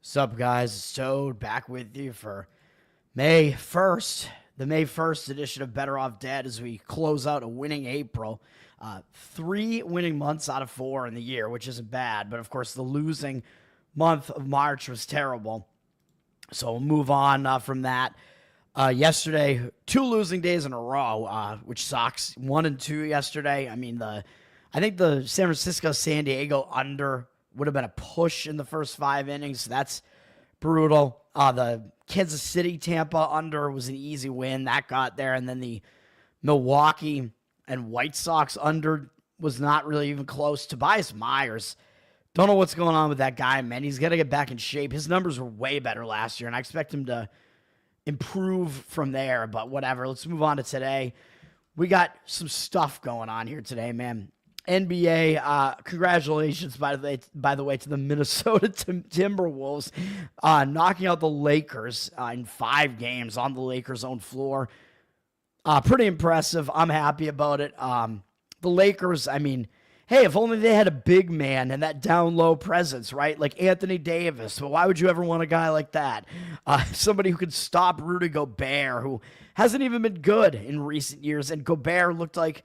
Sup, guys? It's Toad back with you for May 1st, the May 1st edition of Better Off Dead as we close out a winning April. 3 winning months out of 4 in the year, which isn't bad, but of course the losing month of March was terrible. So we'll move on from that. Yesterday, 2 losing days in a row, which sucks. 1 and 2 yesterday. I think the San Francisco San Diego under would have been a push in the first 5 innings. So that's brutal. The Kansas City Tampa under was an easy win. That got there. And then the Milwaukee and White Sox under was not really even close. Tobias Myers, don't know what's going on with that guy, man. He's got to get back in shape. His numbers were way better last year, and I expect him to improve from there. But whatever. Let's move on to today. We got some stuff going on here today, man. NBA, congratulations, by the way, to the Minnesota Timberwolves, knocking out the Lakers in 5 games on the Lakers' own floor. Pretty impressive. I'm happy about it. The Lakers, hey, if only they had a big man and that down low presence, right? Like Anthony Davis. But why would you ever want a guy like that? Somebody who could stop Rudy Gobert, who hasn't even been good in recent years. And Gobert looked like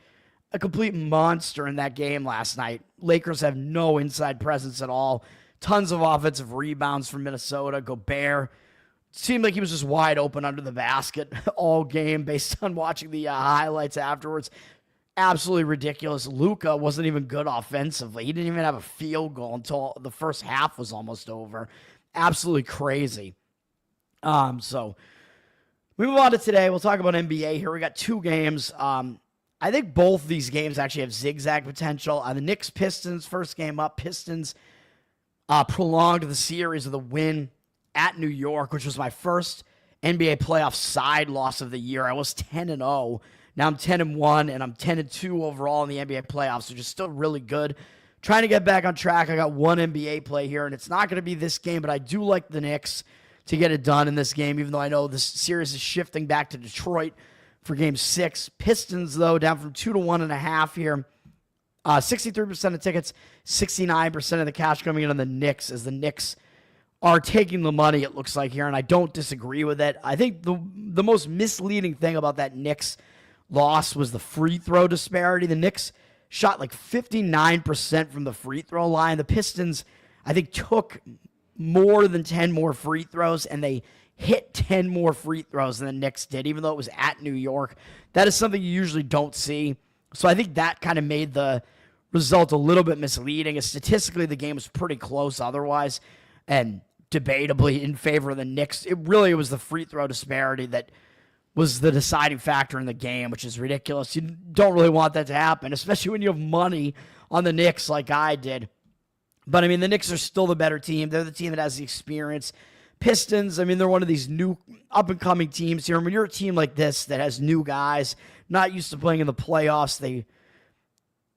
a complete monster in that game last night. Lakers have no inside presence at all. Tons of offensive rebounds from Minnesota. Gobert seemed like he was just wide open under the basket all game based on watching the highlights afterwards. Absolutely ridiculous. Luka wasn't even good offensively. He didn't even have a field goal until the first half was almost over. Absolutely crazy. So we move on to today. We'll talk about NBA here. We got 2 games. I think both these games actually have zigzag potential. The Knicks-Pistons, first game up. Pistons prolonged the series with a win at New York, which was my first NBA playoff side loss of the year. I was 10-0. Now I'm 10-1, and I'm 10-2 overall in the NBA playoffs, which is still really good. Trying to get back on track. I got one NBA play here, and it's not going to be this game, but I do like the Knicks to get it done in this game, even though I know this series is shifting back to Detroit for game 6. Pistons, though, down from 2 to 1.5 here. 63% of tickets, 69% of the cash coming in on the Knicks, as the Knicks are taking the money, it looks like here, and I don't disagree with it. I think the most misleading thing about that Knicks loss was the free throw disparity. The Knicks shot like 59% from the free throw line. The Pistons, I think, took more than 10 more free throws, and they hit 10 more free throws than the Knicks did, even though it was at New York. That is something you usually don't see. So I think that kind of made the result a little bit misleading. Statistically, the game was pretty close otherwise, and debatably in favor of the Knicks. It really was the free throw disparity that was the deciding factor in the game, which is ridiculous. You don't really want that to happen, especially when you have money on the Knicks like I did. But, the Knicks are still the better team. They're the team that has the experience. Pistons, they're one of these new up-and-coming teams here. And when you're a team like this that has new guys, not used to playing in the playoffs,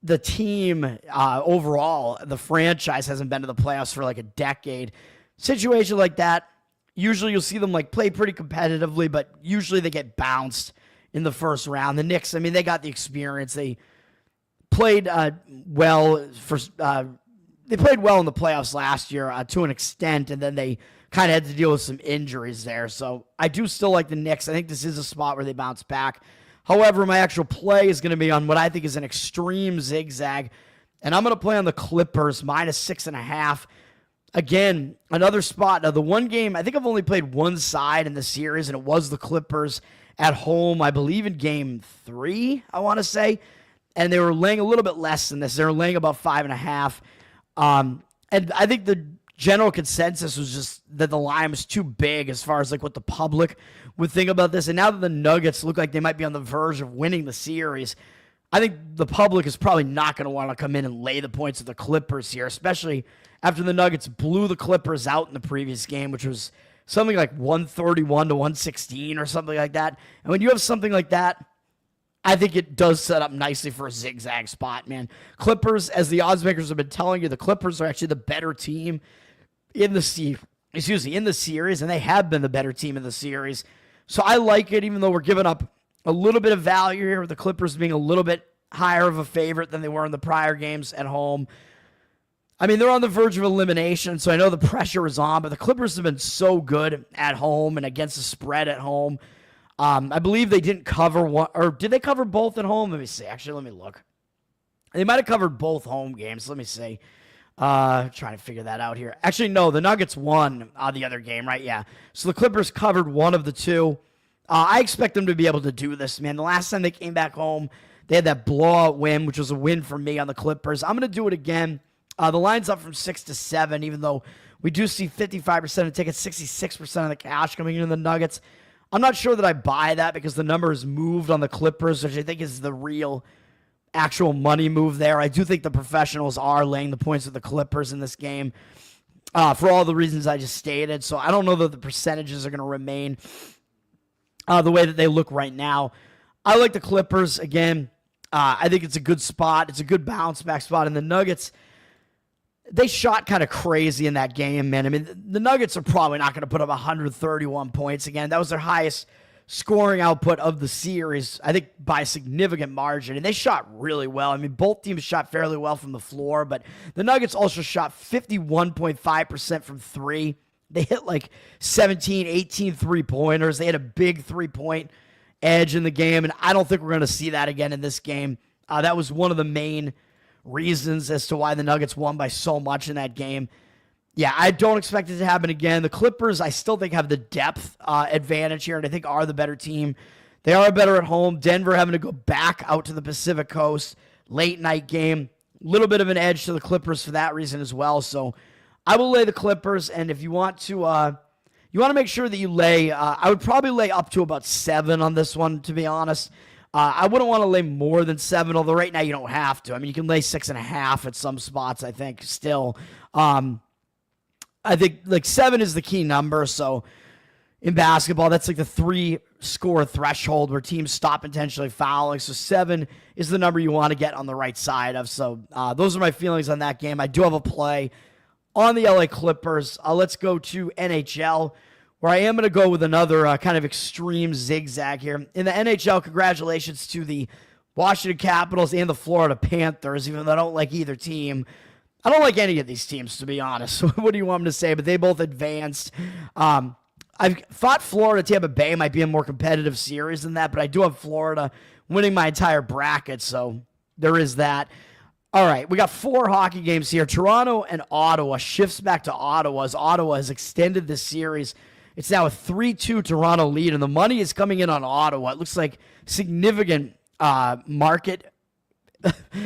the team overall, the franchise hasn't been to the playoffs for like a decade. Situation like that, usually you'll see them play pretty competitively, but usually they get bounced in the first round. The Knicks, they got the experience. They played well they played well in the playoffs last year to an extent, and then they kind of had to deal with some injuries there. So I do still like the Knicks. I think this is a spot where they bounce back. However, my actual play is going to be on what I think is an extreme zigzag, and I'm going to play on the Clippers -6.5. Again, another spot. Now, the one game, I think I've only played one side in the series, and it was the Clippers at home, I believe in game 3, I want to say. And they were laying a little bit less than this. They were laying about 5.5. And I think the general consensus was just that the line was too big as far as what the public would think about this. And now that the Nuggets look like they might be on the verge of winning the series, I think the public is probably not going to want to come in and lay the points of the Clippers here, especially after the Nuggets blew the Clippers out in the previous game, which was something like 131 to 116 or something like that. And when you have something like that, I think it does set up nicely for a zigzag spot, man. Clippers, as the odds makers have been telling you, the Clippers are actually the better team in the series, and they have been the better team in the series. So I like it, even though we're giving up a little bit of value here with the Clippers being a little bit higher of a favorite than they were in the prior games at home. I mean, they're on the verge of elimination, so I know the pressure is on, but the Clippers have been so good at home and against the spread at home. I believe they didn't cover one, or did they cover both at home? Let me see. Actually, let me look. They might have covered both home games. Let me see. Trying to figure that out here. Actually, no, the Nuggets won the other game, right? Yeah. So the Clippers covered one of the two. I expect them to be able to do this, man. The last time they came back home, they had that blowout win, which was a win for me on the Clippers. I'm going to do it again. The line's up from 6 to 7, even though we do see 55% of tickets, 66% of the cash coming into the Nuggets. I'm not sure that I buy that because the number has moved on the Clippers, which I think is the real actual money move there. I do think the professionals are laying the points with the Clippers in this game for all the reasons I just stated. So I don't know that the percentages are going to remain the way that they look right now. I like the Clippers. Again, I think it's a good spot. It's a good bounce back spot. And the Nuggets, they shot kind of crazy in that game, man. I mean, the Nuggets are probably not going to put up 131 points again. That was their highest scoring output of the series, I think by a significant margin. And they shot really well. I mean, both teams shot fairly well from the floor, but the Nuggets also shot 51.5% from three. They hit like 17, 18 three-pointers. They had a big three-point edge in the game, and I don't think we're going to see that again in this game. That was one of the main reasons as to why the Nuggets won by so much in that game. Yeah, I don't expect it to happen again. The Clippers, I still think, have the depth advantage here, and I think are the better team. They are better at home. Denver having to go back out to the Pacific Coast, late night game. A little bit of an edge to the Clippers for that reason as well. So I will lay the Clippers, and if you want to make sure that you lay, I would probably lay up to about 7 on this one, to be honest. I wouldn't want to lay more than 7, although right now you don't have to. I mean, you can lay 6.5 at some spots, I think, still. I think like 7 is the key number. So in basketball, that's like the 3-score threshold where teams stop intentionally fouling. So 7 is the number you want to get on the right side of. So those are my feelings on that game. I do have a play on the LA Clippers. Let's go to NHL, where I am going to go with another kind of extreme zigzag here. In the NHL, congratulations to the Washington Capitals and the Florida Panthers, even though I don't like either team. I don't like any of these teams, to be honest. What do you want me to say? But they both advanced. I've thought Florida Tampa Bay might be a more competitive series than that, but I do have Florida winning my entire bracket, so there is that. All right, we got 4 hockey games here. Toronto and Ottawa shifts back to Ottawa as Ottawa has extended this series. It's now a 3-2 Toronto lead, and the money is coming in on Ottawa. It looks like significant market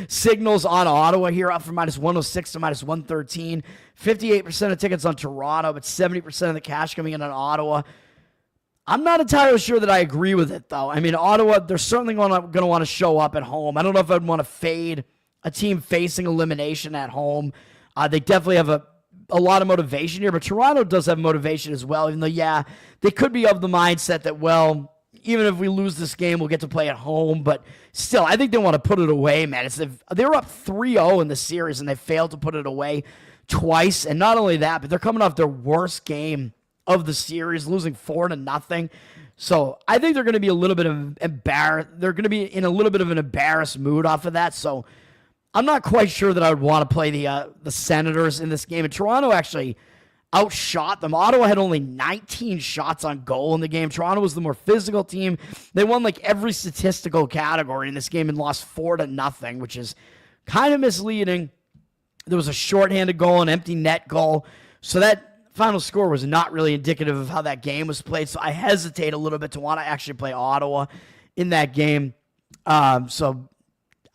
signals on Ottawa here, up from -106 to -113. 58% of tickets on Toronto, but 70% of the cash coming in on Ottawa. I'm not entirely sure that I agree with it, though. I mean, Ottawa, they're certainly going to want to show up at home. I don't know if I'd want to fade a team facing elimination at home. They definitely have a lot of motivation here, but Toronto does have motivation as well, even though, yeah, they could be of the mindset that, well, even if we lose this game, we'll get to play at home. But still, I think they want to put it away, man. They were up 3-0 in the series, and they failed to put it away twice. And not only that, but they're coming off their worst game of the series, losing 4-0. So I think they're going to be a little bit of embarrassed. They're going to be in a little bit of an embarrassed mood off of that. So I'm not quite sure that I would want to play the Senators in this game. And Toronto actually outshot them. Ottawa had only 19 shots on goal in the game. Toronto was the more physical team. They won like every statistical category in this game and lost 4-0, which is kind of misleading. There was a shorthanded goal, an empty net goal. So that final score was not really indicative of how that game was played. So I hesitate a little bit to want to actually play Ottawa in that game. So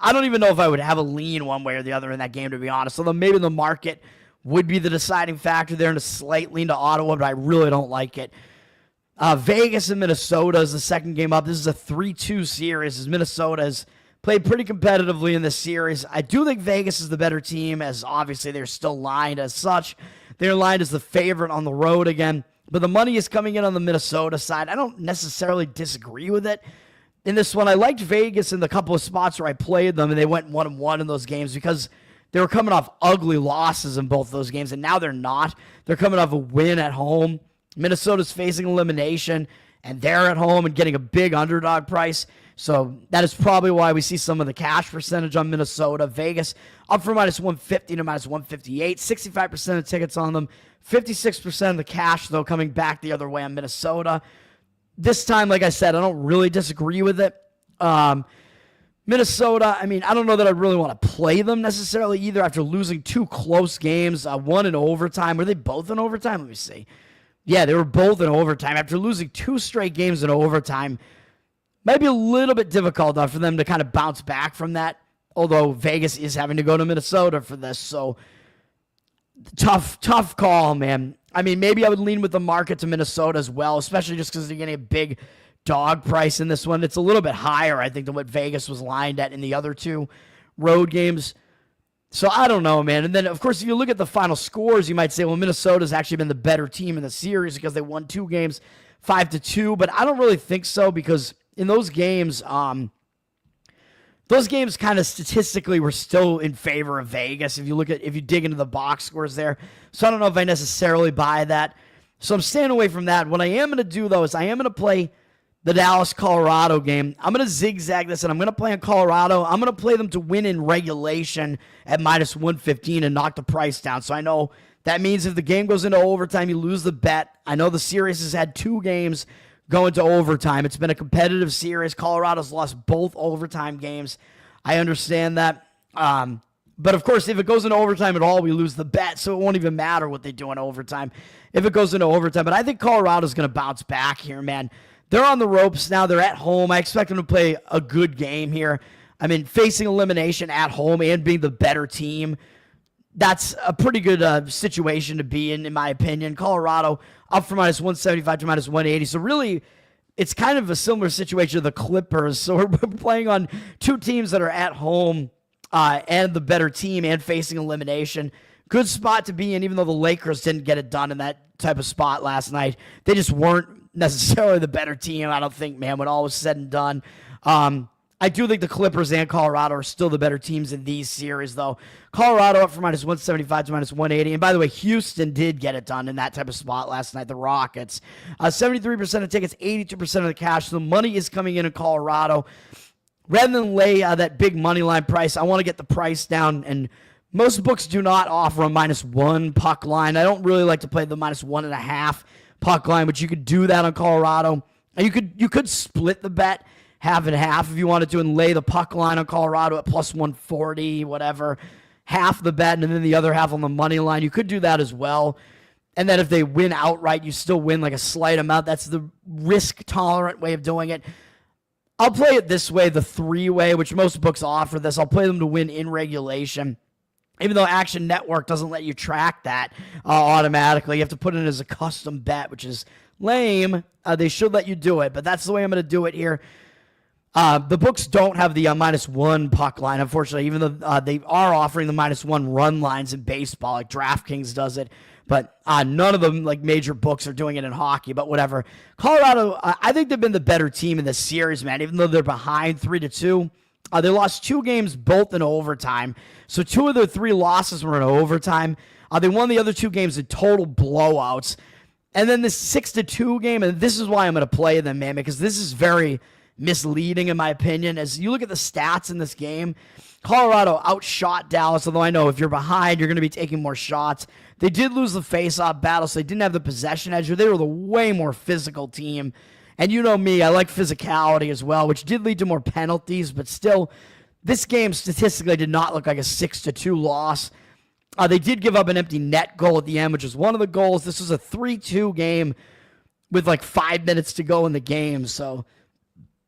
I don't even know if I would have a lean one way or the other in that game, to be honest. Although maybe the market would be the deciding factor there and a slight lean to Ottawa, but I really don't like it. Vegas and Minnesota is the second game up. This is a 3-2 series as Minnesota has played pretty competitively in this series. I do think Vegas is the better team, as obviously they're still lined as such. They're lined as the favorite on the road again, but the money is coming in on the Minnesota side. I don't necessarily disagree with it. In this one, I liked Vegas in the couple of spots where I played them, and they went 1-1 in those games because they were coming off ugly losses in both those games, and now they're not. They're coming off a win at home. Minnesota's facing elimination, and they're at home and getting a big underdog price. So that is probably why we see some of the cash percentage on Minnesota. Vegas up from -150 to -158. 65% of tickets on them. 56% of the cash, though, coming back the other way on Minnesota. This time, like I said, I don't really disagree with it. Minnesota, I mean, I don't know that I really want to play them necessarily either after losing 2 close games, one in overtime. Were they both in overtime? Let me see. Yeah, they were both in overtime. After losing 2 straight games in overtime, might be a little bit difficult for them to kind of bounce back from that, although Vegas is having to go to Minnesota for this, so tough call, man. I mean, maybe I would lean with the market to Minnesota as well, especially just because they're getting a big dog price in this one. It's a little bit higher, I think, than what Vegas was lined at in the other 2 road games. So I don't know, man. And then, of course, if you look at the final scores, you might say, well, Minnesota's actually been the better team in the series because they won 2 games 5-2, but I don't really think so because in those games kind of statistically were still in favor of Vegas if you dig into the box scores there. So I don't know if I necessarily buy that. So I'm staying away from that. What I am going to do, though, is I am going to play the Dallas-Colorado game. I'm going to zigzag this, and I'm going to play on Colorado. I'm going to play them to win in regulation at -115 and knock the price down. So I know that means if the game goes into overtime, you lose the bet. I know the series has had 2 games going to overtime. It's been a competitive series. Colorado's lost both overtime games. I understand that. But, of course, if it goes into overtime at all, we lose the bet, so it won't even matter what they do in overtime if it goes into overtime. But I think Colorado's going to bounce back here, man. They're on the ropes now. They're at home. I expect them to play a good game here. I mean, facing elimination at home and being the better team, that's a pretty good situation to be in my opinion. Colorado up from -175 to -180. So really, it's kind of a similar situation to the Clippers. So we're playing on 2 teams that are at home and the better team and facing elimination. Good spot to be in, even though the Lakers didn't get it done in that type of spot last night. They just weren't necessarily the better team, I don't think, man, when all was said and done. I do think the Clippers and Colorado are still the better teams in these series, though. Colorado up from -175 to -180. And by the way, Houston did get it done in that type of spot last night, the Rockets. 73% of tickets, 82% of the cash. So the money is coming in Colorado. Rather than lay that big money line price, I want to get the price down. And most books do not offer a -1 puck line. I don't really like to play the -1.5 puck line, but you could do that on Colorado. And you could split the bet half and half if you wanted to and lay the puck line on Colorado at +140, whatever. Half the bet and then the other half on the money line. You could do that as well. And then if they win outright, you still win like a slight amount. That's the risk-tolerant way of doing it. I'll play it this way, the 3-way, which most books offer this. I'll play them to win in regulation. Even though Action Network doesn't let you track that automatically. You have to put it as a custom bet, which is lame. They should let you do it, but that's the way I'm going to do it here. The books don't have the -1 puck line, unfortunately, even though they are offering the -1 run lines in baseball, like DraftKings does it. But none of them, like major books, are doing it in hockey, but whatever. Colorado, I think they've been the better team in this series, man, even though they're behind 3-2. They lost 2 games, both in overtime. So 2 of their 3 losses were in overtime. They won the other 2 games in total blowouts. And then this 6-2 game, and this is why I'm going to play them, man, because this is very misleading in my opinion. As you look at the stats in this game, Colorado outshot Dallas, although I know if you're behind, you're going to be taking more shots. They did lose the face-off battle, so they didn't have the possession edge. They were the way more physical team. And you know me, I like physicality as well, which did lead to more penalties, but still, this game statistically did not look like a 6-2 loss. They did give up an empty net goal at the end, which was one of the goals. This was a 3-2 game with like 5 minutes to go in the game, so,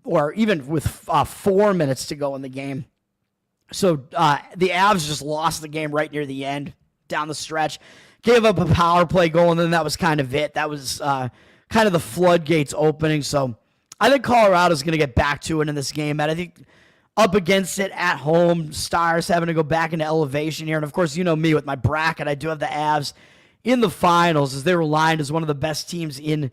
or even with 4 minutes to go in the game. So the Avs just lost the game right near the end, down the stretch. Gave up a power play goal, and then that was kind of it. That was kind of the floodgates opening. So I think Colorado's going to get back to it in this game, and I think up against it at home, Stars having to go back into elevation here. And, of course, you know me with my bracket. I do have the Avs in the finals as they were lined as one of the best teams in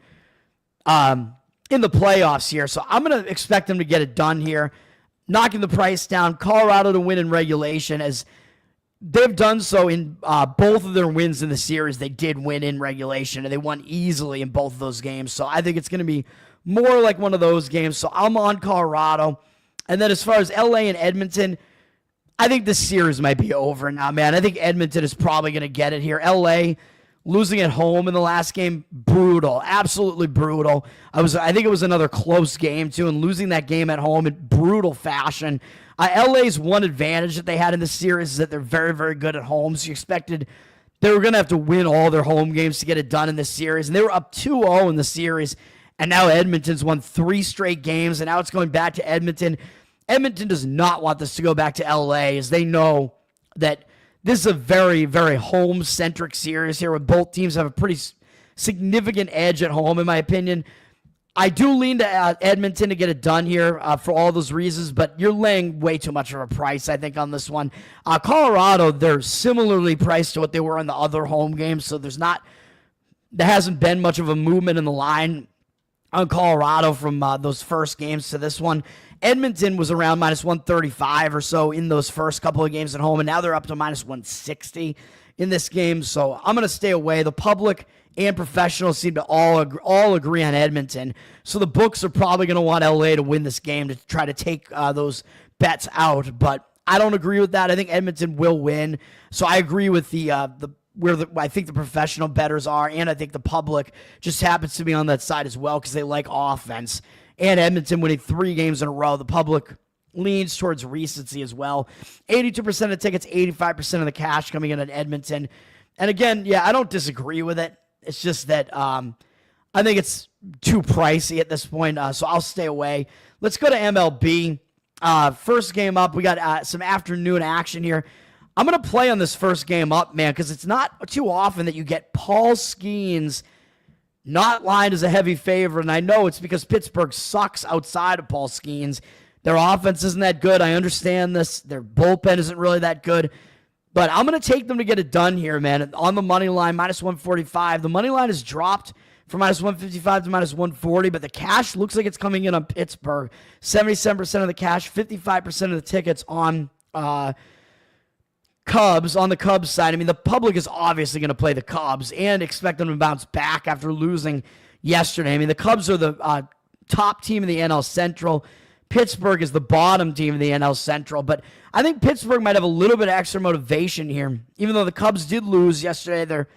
the playoffs here. So I'm going to expect them to get it done here, knocking the price down. Colorado to win in regulation, as they've done so in both of their wins in the series. They did win in regulation, and they won easily in both of those games. So I think it's going to be more like one of those games. So I'm on Colorado. And then as far as LA and Edmonton, I think this series might be over now, man. I think Edmonton is probably going to get it here. LA losing at home in the last game, brutal, absolutely brutal. I think it was another close game too, and losing that game at home in brutal fashion. LA's one advantage that they had in this series is that they're very, very good at home. So you expected they were going to have to win all their home games to get it done in this series, and they were up 2-0 in the series. And now Edmonton's won 3 straight games, and now it's going back to Edmonton. Edmonton does not want this to go back to LA, as they know that this is a very, very home-centric series here, where both teams have a pretty significant edge at home, in my opinion. I do lean to Edmonton to get it done here for all those reasons, but you're laying way too much of a price, I think, on this one. Colorado, they're similarly priced to what they were in the other home games, so there hasn't been much of a movement in the line on Colorado from those first games to this one. Edmonton was around minus 135 or so in those first couple of games at home, and now they're up to minus 160 in this game, so I'm going to stay away. The public and professionals seem to all agree on Edmonton, so the books are probably going to want LA to win this game to try to take those bets out, but I don't agree with that. I think Edmonton will win, so I agree with I think the professional bettors are, and I think the public just happens to be on that side as well because they like offense. And Edmonton winning 3 games in a row. The public leans towards recency as well. 82% of the tickets, 85% of the cash coming in at Edmonton. And again, yeah, I don't disagree with it. It's just that I think it's too pricey at this point, so I'll stay away. Let's go to MLB. First game up, we got some afternoon action here. I'm going to play on this first game up, man, because it's not too often that you get Paul Skeens not lined as a heavy favorite, and I know it's because Pittsburgh sucks outside of Paul Skeens. Their offense isn't that good. I understand this. Their bullpen isn't really that good. But I'm going to take them to get it done here, man. On the money line, minus 145. The money line has dropped from minus 155 to minus 140, but the cash looks like it's coming in on Pittsburgh. 77% of the cash, 55% of the tickets on Cubs, on the Cubs side. I mean, the public is obviously going to play the Cubs and expect them to bounce back after losing yesterday. I mean, the Cubs are the top team in the NL Central. Pittsburgh is the bottom team in the NL Central, but I think Pittsburgh might have a little bit of extra motivation here. Even though the Cubs did lose yesterday, they're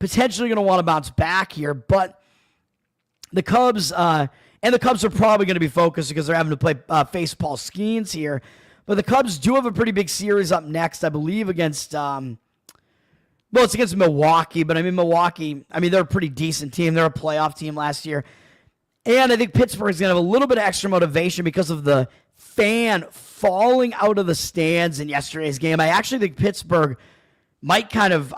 potentially going to want to bounce back here, but the Cubs, and the Cubs are probably going to be focused because they're having to play face Paul Skeens here. But the Cubs do have a pretty big series up next, I believe, against, it's against Milwaukee. But, Milwaukee, they're a pretty decent team. They're a playoff team last year. And I think Pittsburgh is going to have a little bit of extra motivation because of the fan falling out of the stands in yesterday's game. I actually think Pittsburgh might kind of,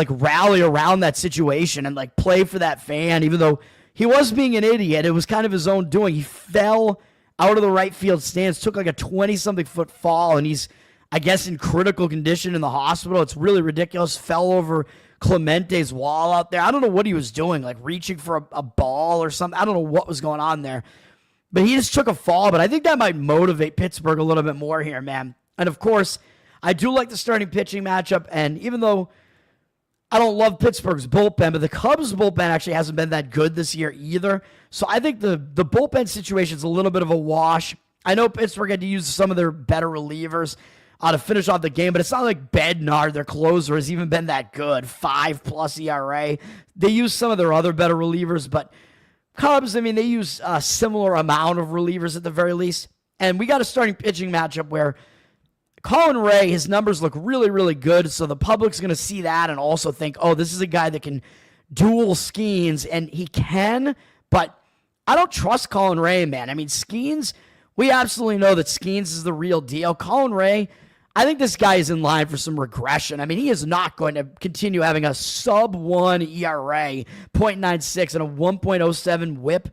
rally around that situation and, play for that fan, even though he was being an idiot. It was kind of his own doing. He fell out of the right field stands, took a 20-something foot fall, and he's, I guess, in critical condition in the hospital. It's really ridiculous. Fell over Clemente's wall out there. I don't know what he was doing, reaching for a ball or something. I don't know what was going on there. But he just took a fall, but I think that might motivate Pittsburgh a little bit more here, man. And, of course, I do like the starting pitching matchup, and even though I don't love Pittsburgh's bullpen, but the Cubs' bullpen actually hasn't been that good this year either. So I think the bullpen situation is a little bit of a wash. I know Pittsburgh had to use some of their better relievers to finish off the game, but it's not like Bednar, their closer, has even been that good. 5+ ERA. They use some of their other better relievers, but Cubs, they use a similar amount of relievers at the very least. And we got a starting pitching matchup where Colin Ray, his numbers look really, really good, so the public's going to see that and also think, oh, this is a guy that can duel Skeens, and he can, but I don't trust Colin Ray, man. Skeens, we absolutely know that Skeens is the real deal. Colin Ray, I think this guy is in line for some regression. He is not going to continue having a sub-1 ERA, 0.96, and a 1.07 whip.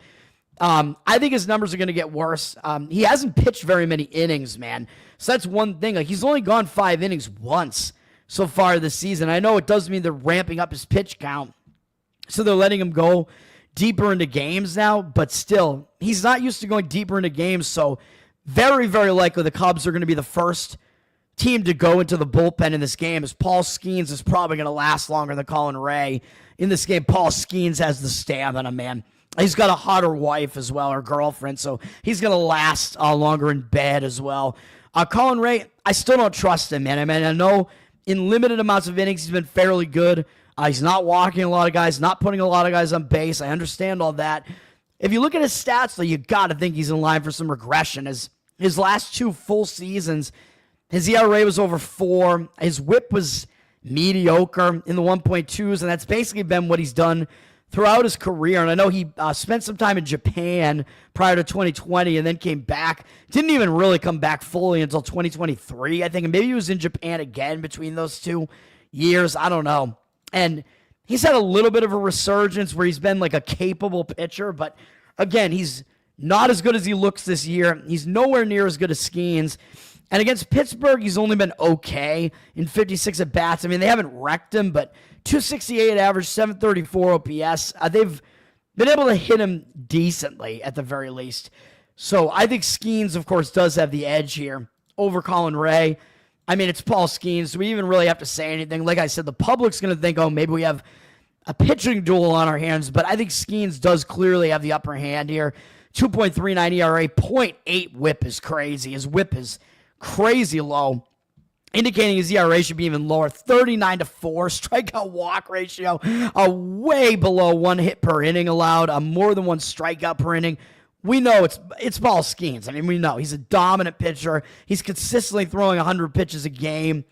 I think his numbers are going to get worse. He hasn't pitched very many innings, man. So that's one thing. He's only gone 5 innings once so far this season. I know it does mean they're ramping up his pitch count, so they're letting him go deeper into games now, but still, he's not used to going deeper into games, so very, very likely the Cubs are going to be the first team to go into the bullpen in this game, as Paul Skeens is probably going to last longer than Colin Ray. In this game, Paul Skeens has the stamina, man. He's got a hotter wife as well, or girlfriend, so he's going to last longer in bed as well. Colin Ray, I still don't trust him, man. I mean, I know in limited amounts of innings he's been fairly good. He's not walking a lot of guys, not putting a lot of guys on base. I understand all that. If you look at his stats, though, you got to think he's in line for some regression. His last 2 full seasons, his ERA was over 4. His whip was mediocre in the 1.2s, and that's basically been what he's done throughout his career. And I know he spent some time in Japan prior to 2020 and then came back. Didn't even really come back fully until 2023, I think. And maybe he was in Japan again between those 2 years. I don't know. And he's had a little bit of a resurgence where he's been like a capable pitcher. But again, he's not as good as he looks this year. He's nowhere near as good as Skeens. And against Pittsburgh, he's only been okay in 56 at-bats. I mean, they haven't wrecked him, but 268 average, 734 OPS. They've been able to hit him decently at the very least. So I think Skeens, of course, does have the edge here over Colin Ray. I mean, it's Paul Skeens. Do we even really have to say anything? Like I said, the public's going to think, oh, maybe we have a pitching duel on our hands, but I think Skeens does clearly have the upper hand here. 2.39 ERA, 0.8 whip is crazy. His whip is crazy low, indicating his ERA should be even lower. 39-4 strikeout walk ratio, way below 1 hit per inning allowed, more than 1 strikeout per inning. We know it's Paul Skeens. I mean, we know he's a dominant pitcher. He's consistently throwing 100 pitches a game.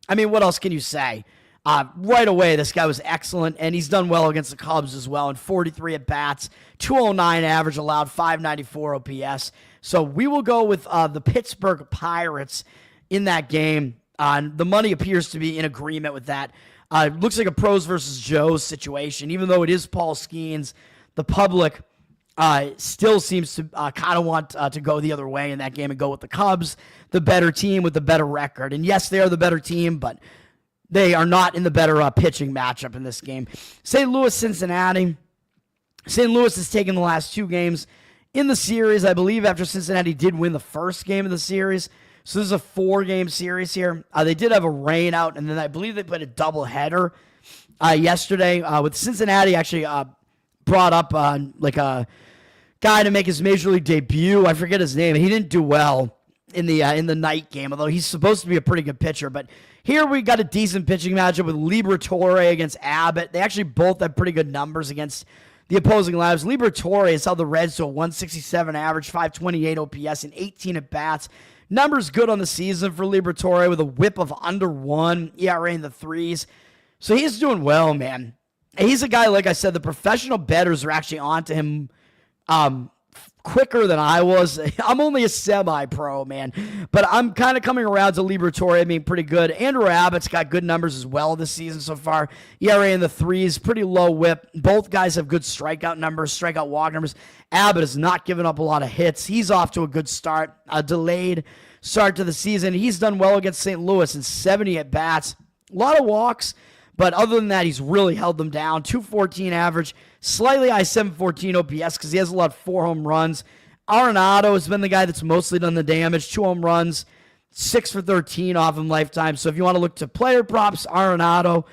I mean, what else can you say? Right away, this guy was excellent, and he's done well against the Cubs as well in 43 at-bats, 209 average allowed, 594 OPS. So we will go with the Pittsburgh Pirates in that game. The money appears to be in agreement with that. Looks like a pros versus Joes situation. Even though it is Paul Skeens, the public still seems to kind of want to go the other way in that game and go with the Cubs, the better team with the better record. And yes, they are the better team, but they are not in the better pitching matchup in this game. St. Louis, Cincinnati. St. Louis has taken the last 2 games in the series, I believe, after Cincinnati did win the first game of the series. So this is a 4-game series here. They did have a rain out, and then I believe they played a doubleheader yesterday with Cincinnati actually brought up like a guy to make his major league debut. I forget his name, and he didn't do well in the night game, although he's supposed to be a pretty good pitcher. But here we got a decent pitching matchup with Liberatore against Abbott. They actually both have pretty good numbers against the opposing labs. Liberatore has held the Reds to a 167 average, 528 OPS, and 18 at-bats. Numbers good on the season for Liberatore with a whip of under 1, ERA in the 3s. So he's doing well, man. He's a guy, like I said, the professional bettors are actually onto him quicker than I was. I'm only a semi-pro, man. But I'm kind of coming around to Liberatore. I mean, pretty good. Andrew Abbott's got good numbers as well this season so far. ERA in the 3s, pretty low whip. Both guys have good strikeout numbers, strikeout walk numbers. Abbott has not given up a lot of hits. He's off to a good start, a delayed start to the season. He's done well against St. Louis in 70 at-bats. A lot of walks, but other than that, he's really held them down. 214 average, slightly high 714 OPS because he has a lot of 4 home runs. Arenado has been the guy that's mostly done the damage. 2 home runs, 6 for 13 off him lifetime. So if you want to look to player props, Arenado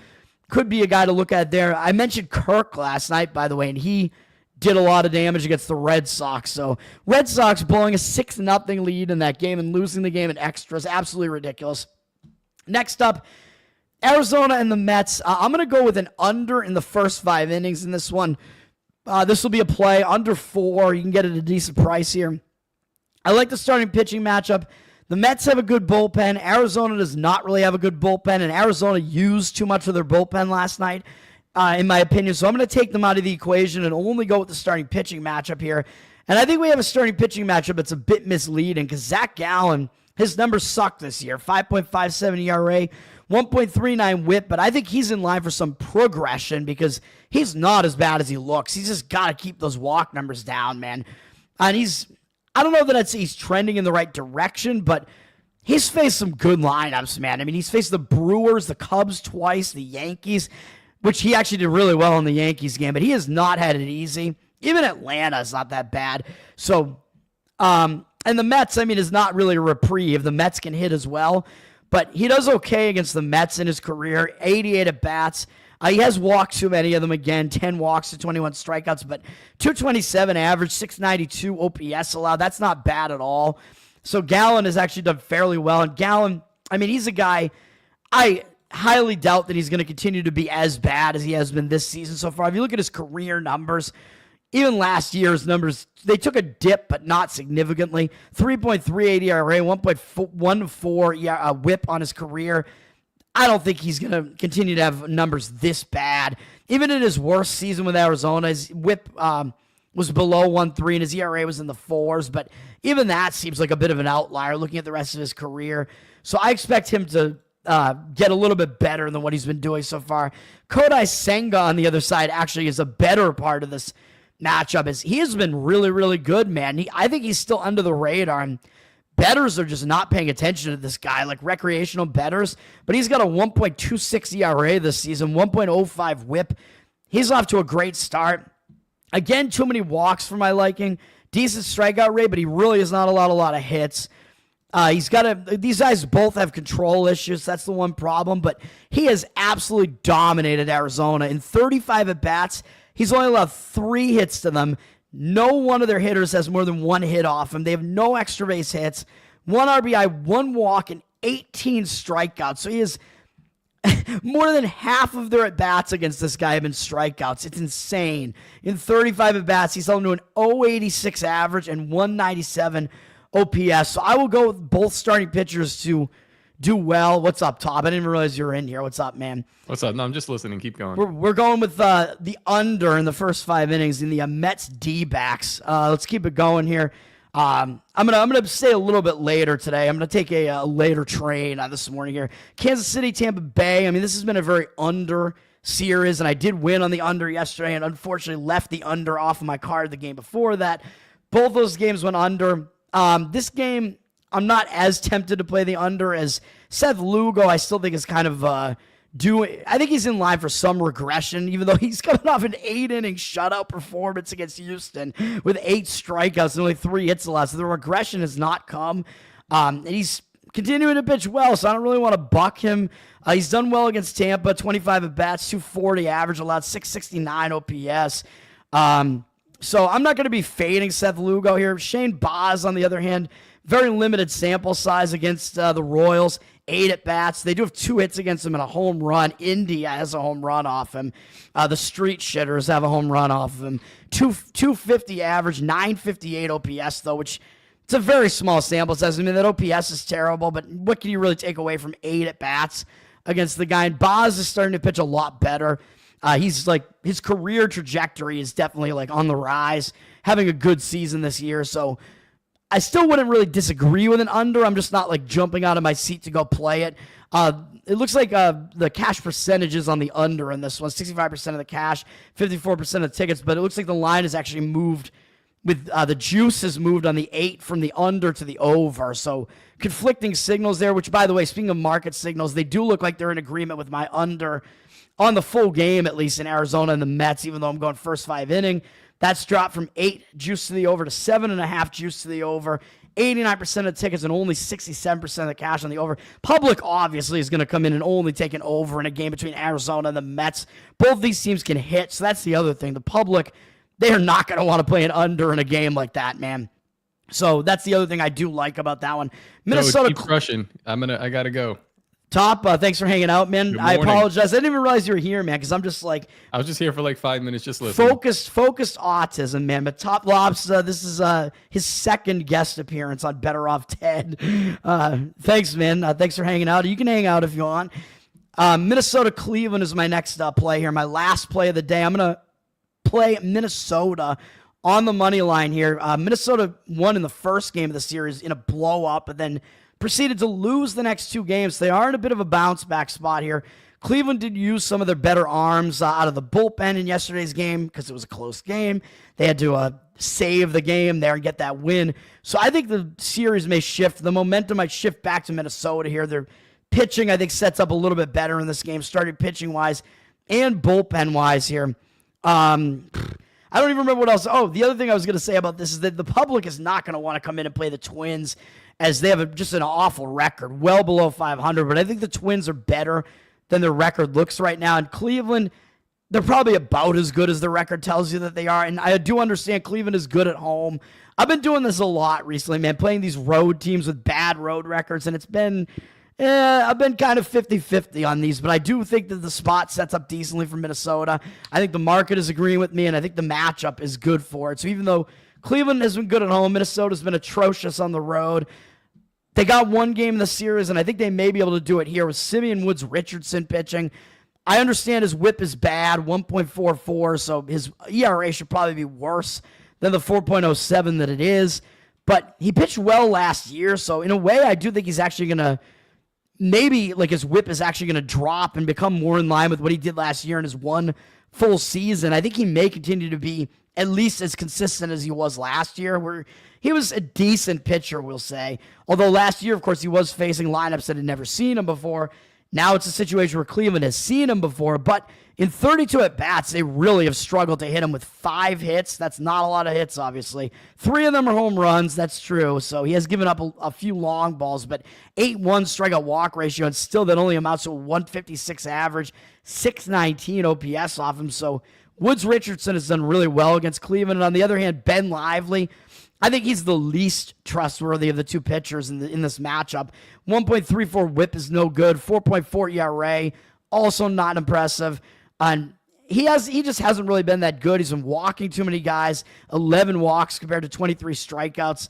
could be a guy to look at there. I mentioned Kirk last night, by the way, and he did a lot of damage against the Red Sox. So Red Sox blowing a 6-0 lead in that game and losing the game in extras. Absolutely ridiculous. Next up, Arizona and the Mets. I'm going to go with an under in the first 5 innings in this one. This will be a play under 4. You can get it at a decent price here. I like the starting pitching matchup. The Mets have a good bullpen. Arizona does not really have a good bullpen, and Arizona used too much of their bullpen last night, in my opinion. So I'm going to take them out of the equation and only go with the starting pitching matchup here. And I think we have a starting pitching matchup that's a bit misleading because Zach Gallen, his numbers suck this year. 5.57 ERA, 1.39 whip, but I think he's in line for some progression because he's not as bad as he looks. He's just got to keep those walk numbers down, man. And I don't know that he's trending in the right direction, but he's faced some good lineups, man. I mean, he's faced the Brewers, the Cubs twice, the Yankees, which he actually did really well in the Yankees game, but he has not had it easy. Even Atlanta is not that bad. So, and the Mets, I mean, is not really a reprieve. The Mets can hit as well, but he does okay against the Mets in his career. 88 at-bats, He has walked too many of them again, 10 walks to 21 strikeouts, but 227 average, 692 OPS allowed. That's not bad at all. So Gallen has actually done fairly well. And Gallen, I mean, he's a guy, I highly doubt that he's going to continue to be as bad as he has been this season so far. If you look at his career numbers, even last year's numbers, they took a dip, but not significantly. 3.38 ERA, 1.14 whip on his career. I don't think he's going to continue to have numbers this bad. Even in his worst season with Arizona, his whip was below 1.3 and his ERA was in the 4s, but even that seems like a bit of an outlier looking at the rest of his career. So I expect him to get a little bit better than what he's been doing so far. Kodai Senga on the other side actually is a better part of this matchup. As he has been really, really good, man. I think he's still under the radar, and bettors are just not paying attention to this guy, like recreational bettors. But he's got a 1.26 ERA this season, 1.05 whip. He's off to a great start. Again, too many walks for my liking. Decent strikeout rate, but he really has not allowed a lot of hits. These guys both have control issues. That's the one problem, but he has absolutely dominated Arizona. In 35 at-bats, he's only allowed 3 hits to them. No one of their hitters has more than 1 hit off him. They have no extra base hits, 1 RBI, 1 walk, and 18 strikeouts. So he has more than half of their at-bats against this guy have been strikeouts. It's insane. In 35 at-bats, he's held to an 0.86 average and 197 OPS. So I will go with both starting pitchers to do well. What's up, Tom? I didn't even realize you were in here. What's up, man? What's up? No, I'm just listening. Keep going. We're going with the under in the first 5 innings in the Mets D-backs. Let's keep it going here. I'm gonna say a little bit later today. I'm gonna take a later train this morning here. Kansas City, Tampa Bay. I mean, this has been a very under series, and I did win on the under yesterday, and unfortunately left the under off of my card the game before that. Both those games went under. This game, I'm not as tempted to play the under as Seth Lugo. I still think is kind of I think he's in line for some regression, even though he's coming off an 8-inning shutout performance against Houston with 8 strikeouts and only 3 hits allowed. So the regression has not come. And he's continuing to pitch well, so I don't really want to buck him. He's done well against Tampa, 25 at-bats, 240 average, allowed 669 OPS. So I'm not going to be fading Seth Lugo here. Shane Baz, on the other hand, very limited sample size against the Royals. 8 at-bats. They do have 2 hits against him and a home run. India has a home run off him. The Street Shitters have a home run off of him. 250 average, 958 OPS, though, which it's a very small sample size. I mean, that OPS is terrible, but what can you really take away from 8 at-bats against the guy? And Baz is starting to pitch a lot better. He's like, his career trajectory is definitely like on the rise, having a good season this year. So I still wouldn't really disagree with an under. I'm just not like jumping out of my seat to go play it. It looks like the cash percentages on the under in this one, 65% of the cash, 54% of the tickets, but it looks like the line has actually moved with the juice has moved on the 8 from the under to the over. So conflicting signals there, which by the way, speaking of market signals, they do look like they're in agreement with my under on the full game, at least in Arizona and the Mets, even though I'm going first 5 inning. That's dropped from 8 juice to the over to 7.5 juice to the over. 89% of the tickets and only 67% of the cash on the over. Public obviously is going to come in and only take an over in a game between Arizona and the Mets. Both these teams can hit, so that's the other thing. The public, they are not going to want to play an under in a game like that, man. So that's the other thing I do like about that one. Minnesota, keep crushing. I gotta go. Top, thanks for hanging out, man. I apologize. I didn't even realize you were here, man, because I'm just like... I was just here for like 5 minutes just listening. Focused autism, man. But Top Lobs, this is his second guest appearance on Better Off Ted. Thanks, man. Thanks for hanging out. You can hang out if you want. Minnesota, Cleveland is my next play here. My last play of the day. I'm going to play Minnesota on the money line here. Minnesota won in the first game of the series in a blow-up, but then proceeded to lose the next 2 games. They are in a bit of a bounce-back spot here. Cleveland did use some of their better arms out of the bullpen in yesterday's game because it was a close game. They had to save the game there and get that win. So I think the series may shift. The momentum might shift back to Minnesota here. Their pitching, I think, sets up a little bit better in this game, starting pitching-wise and bullpen-wise here. I don't even remember what else. Oh, the other thing I was going to say about this is that the public is not going to want to come in and play the Twins, as they have just an awful record, well below 500. But I think the Twins are better than their record looks right now. And Cleveland, they're probably about as good as the record tells you that they are. And I do understand Cleveland is good at home. I've been doing this a lot recently, man, playing these road teams with bad road records, and it's been, I've been kind of 50-50 on these, but I do think that the spot sets up decently for Minnesota. I think the market is agreeing with me, and I think the matchup is good for it. So even though Cleveland has been good at home, Minnesota's been atrocious on the road. They got one game in the series, and I think they may be able to do it here with Simeon Woods Richardson pitching. I understand his whip is bad, 1.44, so his ERA should probably be worse than the 4.07 that it is. But he pitched well last year, so in a way, I do think he's actually going to, maybe like his whip is actually going to drop and become more in line with what he did last year in his one full season. I think he may continue to be at least as consistent as he was last year, where he was a decent pitcher, we'll say. Although last year, of course, he was facing lineups that had never seen him before. Now it's a situation where Cleveland has seen him before, but in 32 at-bats, they really have struggled to hit him with 5 hits. That's not a lot of hits, obviously. 3 of them are home runs, that's true. So he has given up a few long balls, but 8-1 strikeout walk ratio, and still that only amounts to a 156 average, 619 OPS off him. So Woods Richardson has done really well against Cleveland. And on the other hand, Ben Lively, I think he's the least trustworthy of the two pitchers in this matchup. 1.34 whip is no good. 4.4 ERA, also not impressive. And he just hasn't really been that good. He's been walking too many guys. 11 walks compared to 23 strikeouts.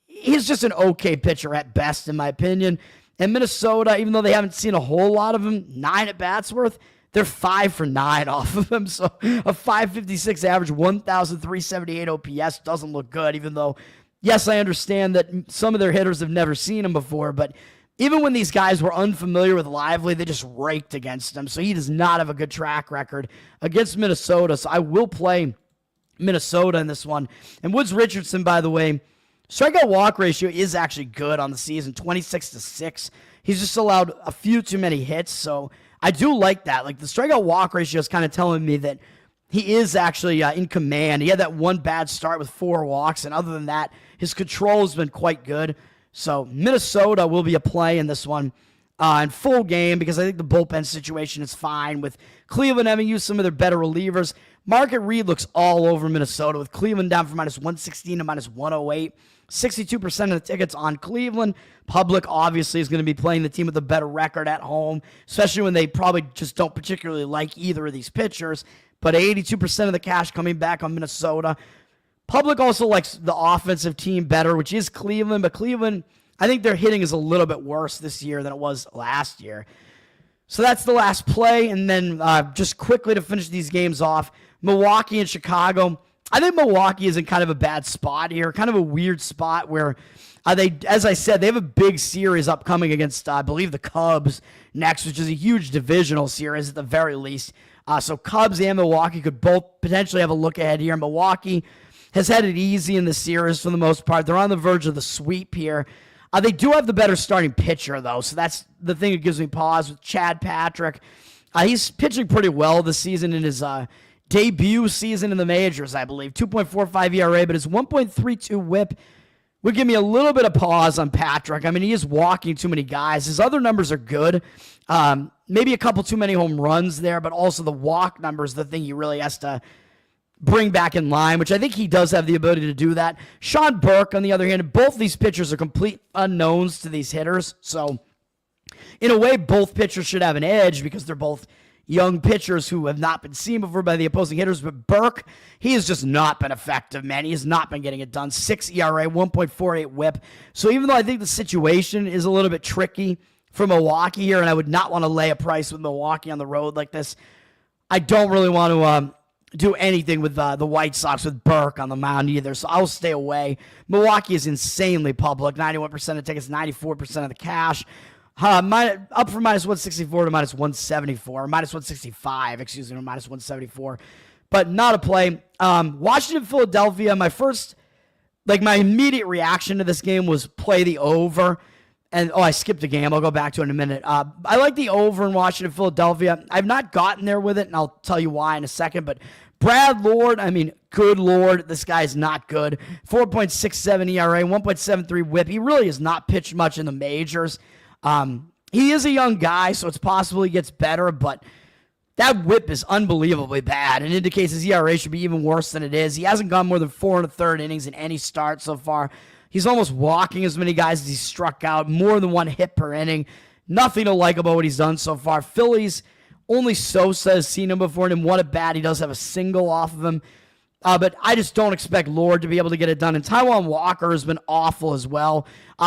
He's just an okay pitcher at best, in my opinion. And Minnesota, even though they haven't seen a whole lot of him, 9 at-bats worth, they're 5 for 9 off of him. So a 556 average, 1,378 OPS doesn't look good, even though, yes, I understand that some of their hitters have never seen him before, but even when these guys were unfamiliar with Lively, they just raked against him. So he does not have a good track record against Minnesota. So I will play Minnesota in this one. And Woods Richardson, by the way, strikeout walk ratio is actually good on the season, 26-6. He's just allowed a few too many hits, so I do like that. Like, the strikeout walk ratio is kind of telling me that he is actually in command. He had that one bad start with 4 walks, and other than that, his control has been quite good. So Minnesota will be a play in this one in full game, because I think the bullpen situation is fine with Cleveland having used some of their better relievers. Market read looks all over Minnesota, with Cleveland down from -116 to -108. 62% of the tickets on Cleveland. Public obviously is going to be playing the team with a better record at home, especially when they probably just don't particularly like either of these pitchers. But 82% of the cash coming back on Minnesota. Public also likes the offensive team better, which is Cleveland. But Cleveland, I think their hitting is a little bit worse this year than it was last year. So that's the last play. And then just quickly to finish these games off, Milwaukee and Chicago. I think Milwaukee is in kind of a bad spot here, kind of a weird spot where as I said, they have a big series upcoming against, I believe, the Cubs next, which is a huge divisional series at the very least. So Cubs and Milwaukee could both potentially have a look ahead here. Milwaukee has had it easy in the series for the most part. They're on the verge of the sweep here. They do have the better starting pitcher, though, so that's the thing that gives me pause with Chad Patrick. He's pitching pretty well this season in his debut season in the majors, I believe. 2.45 ERA, but his 1.32 whip would give me a little bit of pause on Patrick. I mean, he is walking too many guys. His other numbers are good. Maybe a couple too many home runs there, but also the walk numbers, the thing he really has to bring back in line, which I think he does have the ability to do that. Sean Burke, on the other hand, both these pitchers are complete unknowns to these hitters. So in a way, both pitchers should have an edge because they're both young pitchers who have not been seen before by the opposing hitters. But Burke, he has just not been effective, man. He has not been getting it done. 6 ERA, 1.48 whip. So even though I think the situation is a little bit tricky for Milwaukee here, and I would not want to lay a price with Milwaukee on the road like this, I don't really want to do anything with the White Sox with Burke on the mound either, so I'll stay away. Milwaukee is insanely public, 91% of tickets, 94% of the cash. Up from -164 to -174, -165, excuse me, -174, but not a play. Washington, Philadelphia, my immediate reaction to this game was play the over. And, I skipped a game. I'll go back to it in a minute. I like the over in Washington, Philadelphia. I've not gotten there with it, and I'll tell you why in a second. But Brad Lord, good Lord, this guy's not good. 4.67 ERA, 1.73 whip. He really has not pitched much in the majors. He is a young guy, so it's possible he gets better, but that whip is unbelievably bad and indicates his ERA should be even worse than it is. He hasn't gone more than 4 1/3 innings in any start so far. He's almost walking as many guys as he's struck out, more than 1 hit per inning. Nothing to like about what he's done so far. Phillies, only Sosa has seen him before, and in one at bat, he does have a single off of him. But I just don't expect Lord to be able to get it done. And Taijuan Walker has been awful as well.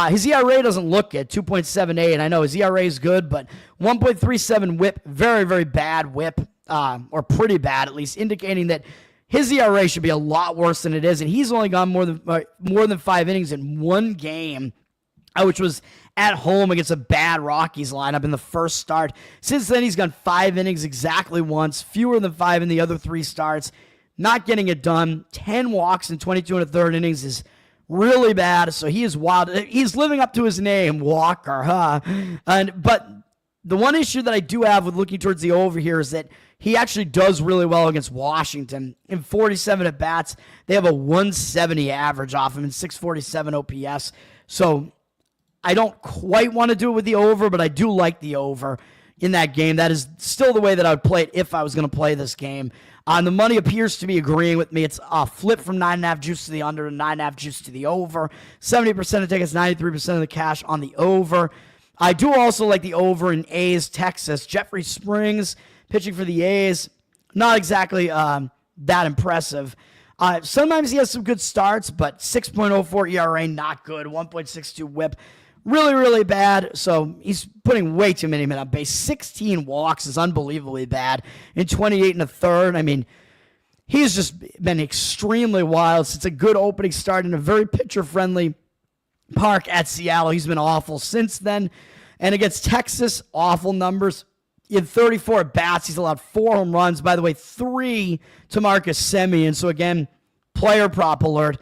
His ERA doesn't look good, 2.78. I know his ERA is good, but 1.37 whip, very, very bad whip, or pretty bad at least, indicating that his ERA should be a lot worse than it is. And he's only gone more than 5 innings in one game, which was at home against a bad Rockies lineup in the first start. Since then, he's gone 5 innings exactly once, fewer than 5 in the other 3 starts. Not getting it done. 10 walks in 22 1/3 innings is really bad. So he is wild. He's living up to his name, Walker, huh? But the one issue that I do have with looking towards the over here is that he actually does really well against Washington. In 47 at-bats, they have a 170 average off him and 647 OPS. So I don't quite want to do it with the over, but I do like the over in that game. That is still the way that I would play it if I was going to play this game. The money appears to be agreeing with me. It's a flip from 9.5 juice to the under to 9.5 juice to the over. 70% of tickets, 93% of the cash on the over. I do also like the over in A's, Texas. Jeffrey Springs pitching for the A's. Not exactly that impressive. Sometimes he has some good starts, but 6.04 ERA, not good. 1.62 whip. Really, really bad. So he's putting way too many men on base. 16 walks is unbelievably bad in 28 1/3. I mean, he's just been extremely wild since a good opening start in a very pitcher-friendly park at Seattle. He's been awful since then. And against Texas, awful numbers. In 34 at-bats, he's allowed 4 home runs. By the way, 3 to Marcus Semien. So again, player prop alert.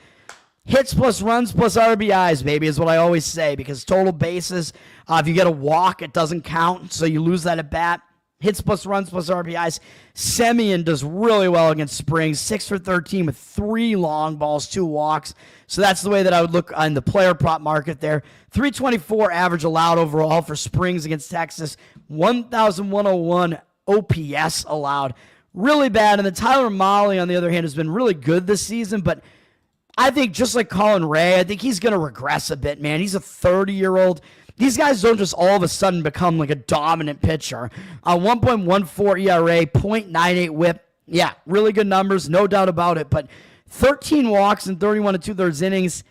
Hits plus runs plus RBIs, baby, is what I always say, because total bases, if you get a walk, it doesn't count, so you lose that at bat. Hits plus runs plus RBIs. Semien does really well against Springs, 6 for 13 with 3 long balls, 2 walks. So that's the way that I would look on the player prop market there. 324 average allowed overall for Springs against Texas. 1,101 OPS allowed. Really bad. And then Tyler Mahle, on the other hand, has been really good this season, but I think just like Colin Ray, I think he's going to regress a bit, man. He's a 30-year-old. These guys don't just all of a sudden become like a dominant pitcher. 1.14 ERA, 0.98 whip. Yeah, really good numbers, no doubt about it. But 13 walks in 31 2/3 innings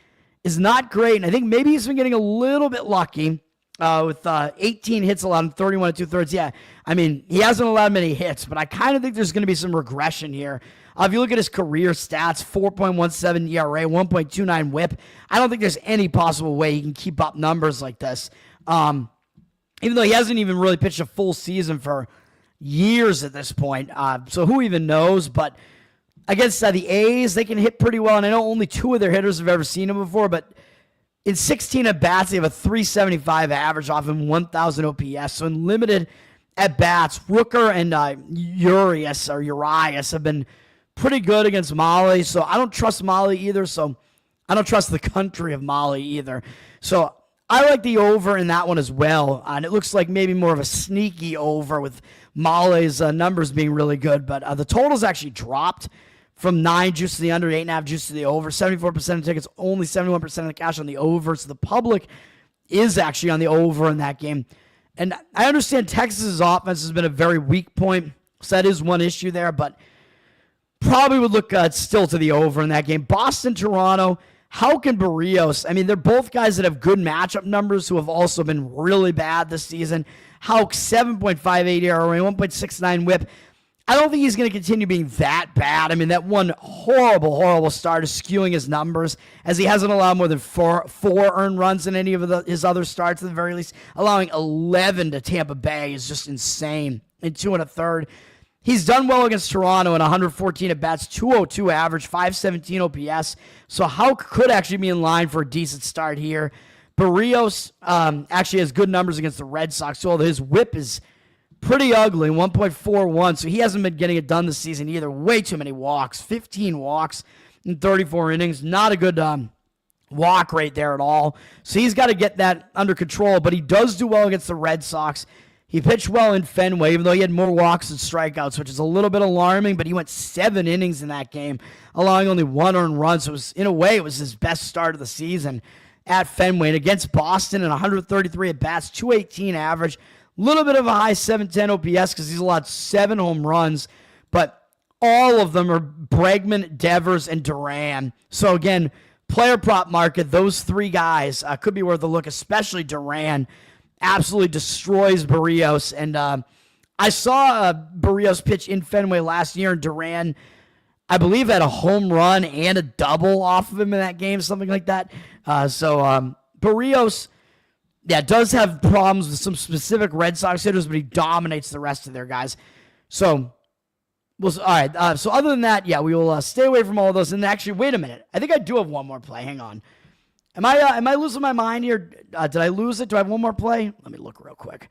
is not great. And I think maybe he's been getting a little bit lucky with 18 hits allowed in 31 2/3. Yeah, I mean, he hasn't allowed many hits, but I kind of think there's going to be some regression here. If you look at his career stats, 4.17 ERA, 1.29 whip, I don't think there's any possible way he can keep up numbers like this. Even though he hasn't even really pitched a full season for years at this point. So who even knows? But against the A's, they can hit pretty well. And I know only 2 of their hitters have ever seen him before, but in 16 at-bats, they have a 375 average off him, 1,000 OPS. So in limited at-bats, Rooker and Urias have been pretty good against Mahle, so I don't trust Mahle either, so I don't trust the country of Mahle either. So I like the over in that one as well, and it looks like maybe more of a sneaky over with Mahle's numbers being really good, but the total's actually dropped from 9 juice to the under, 8.5 juice to the over, 74% of tickets, only 71% of the cash on the over, so the public is actually on the over in that game. And I understand Texas's offense has been a very weak point, so that is one issue there, but probably would look still to the over in that game. Boston, Toronto, Houck and Barrios. I mean, they're both guys that have good matchup numbers who have also been really bad this season. Houck, 7.58 ERA, 1.69 whip. I don't think he's going to continue being that bad. I mean, that one horrible start is skewing his numbers, as he hasn't allowed more than four earned runs in any of his other starts at the very least. Allowing 11 to Tampa Bay is just insane in 2 1/3. He's done well against Toronto in 114 at-bats, 202 average, 517 OPS. So Houck could actually be in line for a decent start here. Barrios actually has good numbers against the Red Sox, although his whip is pretty ugly, 1.41. So he hasn't been getting it done this season either. Way too many walks, 15 walks in 34 innings. Not a good walk rate there at all. So he's got to get that under control, but he does do well against the Red Sox. He pitched well in Fenway, even though he had more walks than strikeouts, which is a little bit alarming, but he went 7 innings in that game, allowing only 1 earned run. So in a way, it was his best start of the season at Fenway. And against Boston, in 133 at-bats, 218 average, a little bit of a high 710 OPS because he's allowed 7 home runs, but all of them are Bregman, Devers, and Duran. So again, player prop market, those 3 guys could be worth a look, especially Duran. Absolutely destroys Barrios. And I saw Barrios pitch in Fenway last year, and Duran, I believe, had a home run and a double off of him in that game, something like that. So Barrios, does have problems with some specific Red Sox hitters, but he dominates the rest of their guys. So, all right. So other than that, we will stay away from all of those. And actually, wait a minute. I think I do have one more play. Hang on. Am I losing my mind here? Did I lose it? Do I have one more play? Let me look real quick.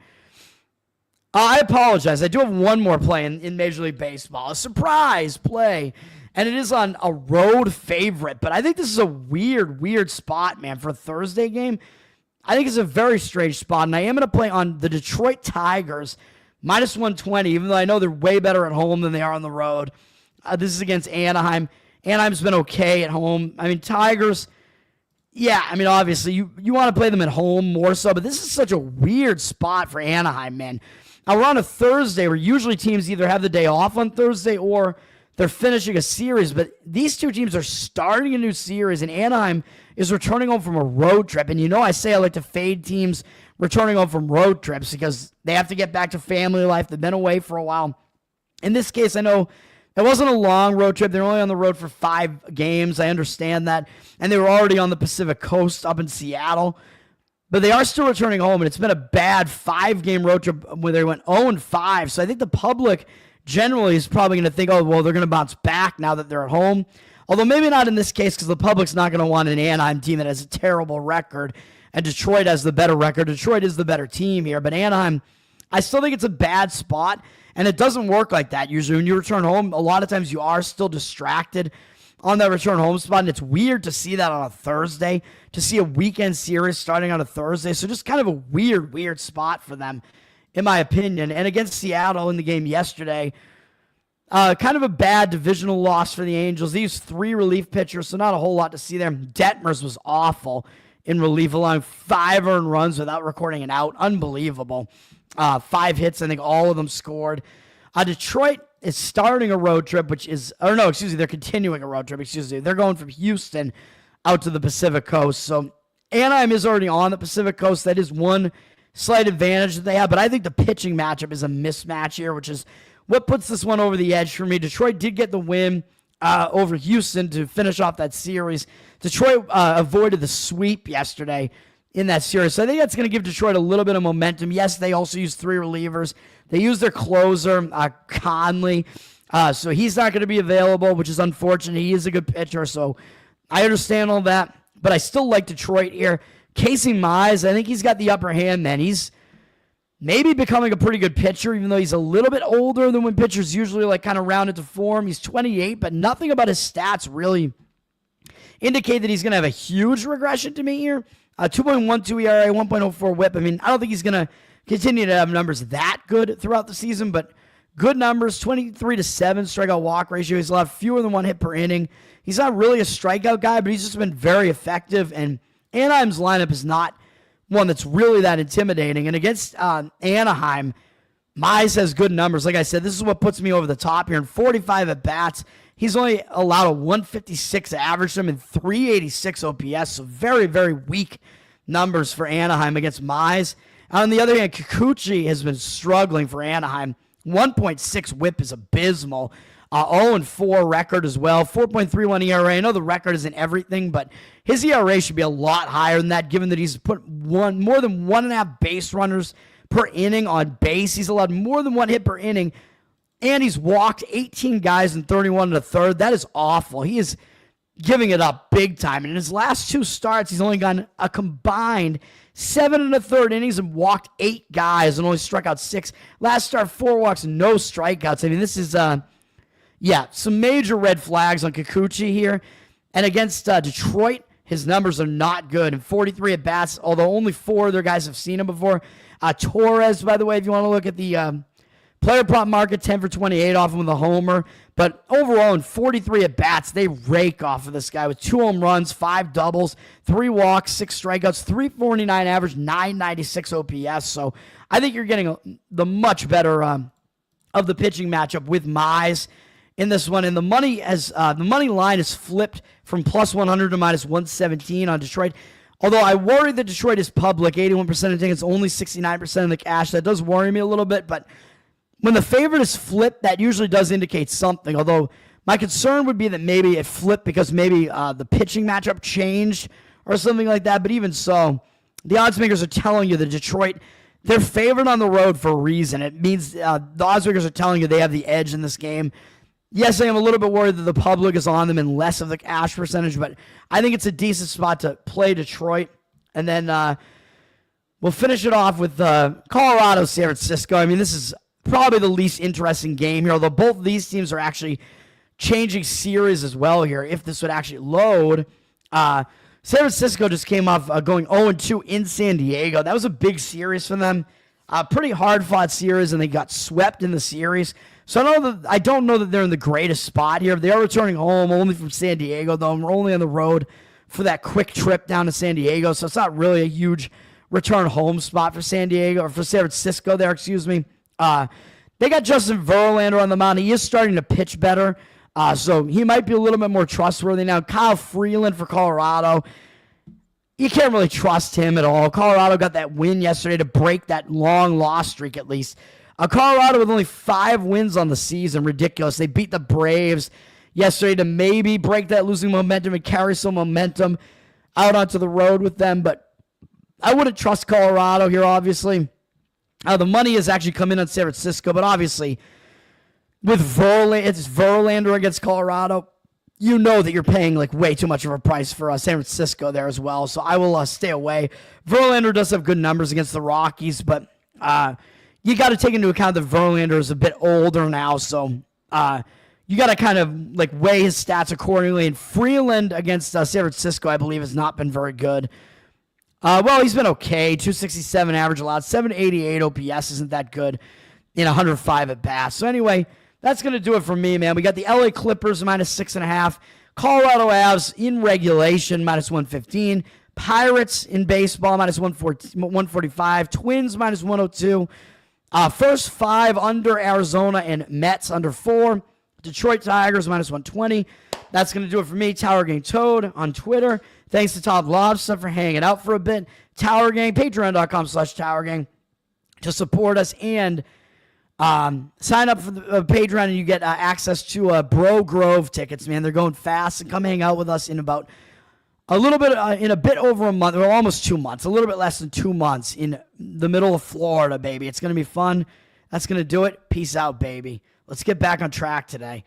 I apologize. I do have one more play in Major League Baseball. A surprise play. And it is on a road favorite. But I think this is a weird spot, man, for a Thursday game. I think it's a very strange spot. And I am going to play on the Detroit Tigers, minus 120, even though I know they're way better at home than they are on the road. This is against Anaheim. Anaheim's been okay at home. I mean, Tigers... obviously, you want to play them at home more so, but this is such a weird spot for Anaheim, man. Now, we're on a Thursday where usually teams either have the day off on Thursday or they're finishing a series, but these two teams are starting a new series, and Anaheim is returning home from a road trip. And I say I like to fade teams returning home from road trips because they have to get back to family life. They've been away for a while. In this case, I know it wasn't a long road trip. They're only on the road for 5 games. I understand that. And they were already on the Pacific Coast up in Seattle. But they are still returning home, and it's been a bad 5-game road trip where they went 0-5. So I think the public generally is probably going to think, they're going to bounce back now that they're at home. Although maybe not in this case because the public's not going to want an Anaheim team that has a terrible record, and Detroit has the better record. Detroit is the better team here. But Anaheim, I still think it's a bad spot. And it doesn't work like that usually. When you return home, a lot of times you are still distracted on that return home spot. And it's weird to see that on a Thursday, to see a weekend series starting on a Thursday. So just kind of a weird spot for them, in my opinion. And against Seattle in the game yesterday, kind of a bad divisional loss for the Angels. They used 3 relief pitchers, so not a whole lot to see there. Detmers was awful in relief, allowing 5 earned runs without recording an out. Unbelievable. 5 hits, I think all of them scored. Detroit is starting a road trip, they're continuing a road trip, They're going from Houston out to the Pacific Coast. So Anaheim is already on the Pacific Coast. That is one slight advantage that they have, but I think the pitching matchup is a mismatch here, which is what puts this one over the edge for me. Detroit did get the win over Houston to finish off that series. Detroit avoided the sweep yesterday in that series. So I think that's going to give Detroit a little bit of momentum. Yes, they also use 3 relievers. They use their closer, Conley. So he's not going to be available, which is unfortunate. He is a good pitcher, so I understand all that. But I still like Detroit here. Casey Mize, I think he's got the upper hand, man. He's maybe becoming a pretty good pitcher, even though he's a little bit older than when pitchers usually kind of round into form. He's 28, but nothing about his stats really indicate that he's going to have a huge regression to me here. 2.12 ERA, 1.04 whip. I mean, I don't think he's going to continue to have numbers that good throughout the season, but good numbers, 23-7 strikeout walk ratio. He's allowed fewer than 1 hit per inning. He's not really a strikeout guy, but he's just been very effective, and Anaheim's lineup is not one that's really that intimidating. And against Anaheim, Mize has good numbers. Like I said, this is what puts me over the top here. In 45 at-bats, he's only allowed a 156 average to him and 386 OPS, so very, very weak numbers for Anaheim against Mize. On the other hand, Kikuchi has been struggling for Anaheim. 1.6 whip is abysmal. 0-4 record as well. 4.31 ERA. I know the record isn't everything, but his ERA should be a lot higher than that, given that he's put more than 1.5 base runners per inning on base. He's allowed more than 1 hit per inning, and he's walked 18 guys in 31 1/3. That is awful. He is giving it up big time. And in his last 2 starts, he's only gone a combined 7 1/3 innings and walked 8 guys and only struck out 6. Last start, 4 walks, no strikeouts. I mean, this is, some major red flags on Kikuchi here. And against Detroit, his numbers are not good. And 43 at-bats, although only 4 other guys have seen him before. Torres, by the way, if you want to look at the player prop market, 10 for 28 off him with a homer. But overall, in 43 at-bats, they rake off of this guy with 2 home runs, 5 doubles, 3 walks, 6 strikeouts, 349 average, 996 OPS. So I think you're getting the much better of the pitching matchup with Mize in this one. And the money line is flipped from plus 100 to minus 117 on Detroit. Although I worry that Detroit is public, 81% of tickets, only 69% of the cash. That does worry me a little bit, but when the favorite is flipped, that usually does indicate something. Although my concern would be that maybe it flipped because maybe the pitching matchup changed or something like that. But even so, the odds makers are telling you that Detroit, they're favored on the road for a reason. It means the odds makers are telling you they have the edge in this game. Yes, I am a little bit worried that the public is on them and less of the cash percentage, but I think it's a decent spot to play Detroit. And then we'll finish it off with Colorado, San Francisco. I mean, this is probably the least interesting game here, although both of these teams are actually changing series as well here, if this would actually load. San Francisco just came off going 0-2 in San Diego. That was a big series for them. Pretty hard-fought series, and they got swept in the series. So I don't know that they're in the greatest spot here. They are returning home only from San Diego, though. We're only on the road for that quick trip down to San Diego, so it's not really a huge return home spot for San Diego, or for San Francisco there, excuse me. They got Justin Verlander on the mound. He is starting to pitch better, so he might be a little bit more trustworthy now. Kyle Freeland for Colorado. You can't really trust him at all. Colorado got that win yesterday to break that long loss streak at least. Colorado with only 5 wins on the season. Ridiculous. They beat the Braves yesterday to maybe break that losing momentum and carry some momentum out onto the road with them. But I wouldn't trust Colorado here, obviously. The money has actually come in on San Francisco, but obviously with it's Verlander against Colorado. You know that you're paying like way too much of a price for San Francisco there as well. So I will stay away. Verlander does have good numbers against the Rockies, but you got to take into account that Verlander is a bit older now, so you got to kind of like weigh his stats accordingly. And Freeland against San Francisco, I believe, has not been very good. Well, he's been okay. 267 average allowed, 788 OPS isn't that good in 105 at bats. So anyway, that's going to do it for me, man. We got the LA Clippers minus 6.5, Colorado Avs in regulation minus 115, Pirates in baseball minus 145, Twins minus 102. First 5 under Arizona and Mets under 4. Detroit Tigers minus 120. That's going to do it for me. Tower Gang Toad on Twitter. Thanks to Todd Lobster for hanging out for a bit. Tower Gang, patreon.com/Tower Gang to support us and sign up for the Patreon and you get access to Bro Grove tickets, man. They're going fast, and come hang out with us in about in a bit over a month, or almost 2 months, a little bit less than 2 months in the middle of Florida, baby. It's going to be fun. That's going to do it. Peace out, baby. Let's get back on track today.